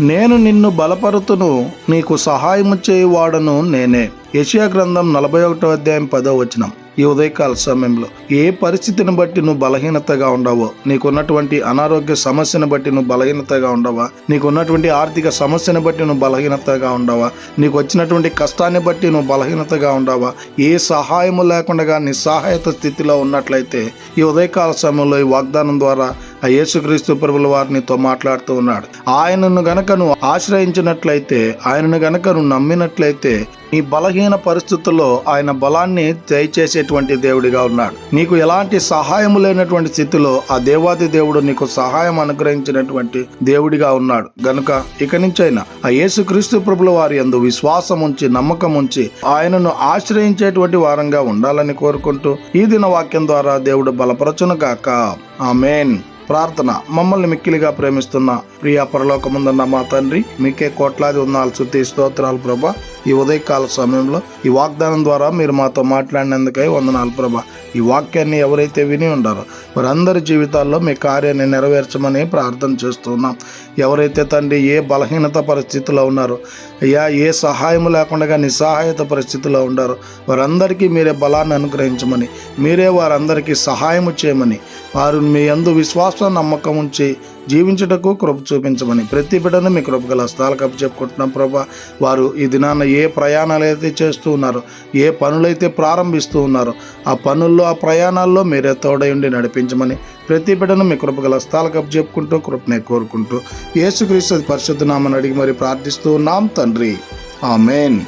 నేను నిన్ను బలపరుతును, నీకు సహాయము చేయువాడను నేనే. యెషయా గ్రంథం 41వ అధ్యాయం 10వ వచనం. ఈ ఉదయకాల సమయంలో ఏ పరిస్థితిని బట్టి నువ్వు బలహీనతగా ఉండవో, నీకున్నటువంటి అనారోగ్య సమస్యను బట్టి నువ్వు బలహీనతగా ఉండవా, నీకున్నటువంటి ఆర్థిక సమస్యను బట్టి నువ్వు బలహీనతగా ఉండవా, నీకు వచ్చినటువంటి కష్టాన్ని బట్టి నువ్వు బలహీనతగా ఉండవా, ఏ సహాయము లేకుండా నిస్సహాయత స్థితిలో ఉన్నట్లయితే ఈ ఉదయకాల సమయంలో ఈ వాగ్దానం ద్వారా ఆ యేసుక్రీస్తు ప్రభుల వారు నీతో మాట్లాడుతూ ఉన్నాడు. ఆయనను గనక నువ్వు ఆశ్రయించినట్లయితే, ఆయనను గనక నువ్వు నమ్మినట్లయితే నీ బలహీన పరిస్థితుల్లో ఆయన బలాన్ని దయచేసేటువంటి దేవుడిగా ఉన్నాడు. నీకు ఎలాంటి సహాయం లేనటువంటి స్థితిలో ఆ దేవాది దేవుడు నీకు సహాయం అనుగ్రహించినటువంటి దేవుడిగా ఉన్నాడు. గనుక ఇక నుంచైనా ఆ యేసుక్రీస్తు ప్రభుల వారి యందు విశ్వాసం ఉంచి, నమ్మకం ఉంచి ఆయనను ఆశ్రయించేటువంటి వారంగా ఉండాలని కోరుకుంటూ ఈ దిన వాక్యం ద్వారా దేవుడు బలపరచును గాక. ఆమేన్. ప్రార్థన. మమ్మల్ని మిక్కిలిగా ప్రేమిస్తున్న ప్రియ పరలోకముందున్న మా తండ్రి, మీకే కోట్లాది వందనాలు, స్తుతి స్తోత్రాలు ప్రభా. ఈ ఉదయకాల సమయంలో ఈ వాగ్దానం ద్వారా మీరు మాతో మాట్లాడినందుకై వందనాలు ప్రభా. ఈ వాక్యాన్ని ఎవరైతే విని ఉండారో వారందరి జీవితాల్లో మీ కార్యాన్ని నెరవేర్చమని ప్రార్థన చేస్తున్నాం. ఎవరైతే తండ్రి ఏ బలహీనత పరిస్థితిలో ఉన్నారో, అయ్యా ఏ సహాయం లేకుండా నిస్సహాయత పరిస్థితిలో ఉండారో వారందరికీ మీరే బలాన్ని అనుగ్రహించమని, మీరే వారందరికీ సహాయము చేయమని, వారు మీ యందు విశ్వాసం నమ్మకం ఉంచి జీవించుటకు కృప చూపించమని ప్రతి బిడ్డను మీ కృపగల హస్తాలకు అప్పచెప్పుకుంటున్నాం ప్రభా. వారు ఈ దినాన ఏ ప్రయాణాలు అయితే చేస్తూ ఉన్నారో, ఏ పనులైతే ప్రారంభిస్తూ ఉన్నారో ఆ పనుల్లో, ఆ ప్రయాణాల్లో మీరే తోడై ఉండి నడిపించమని ప్రతి బిడ్డను మీ కృపగల హస్తాలకు అప్పచెప్పుకుంటూ కృపనే కోరుకుంటూ యేసుక్రీస్తు పరిశుద్ధ నామమున అడిగి మరి ప్రార్థిస్తూ ఉన్నాం తండ్రి. ఆమేన్.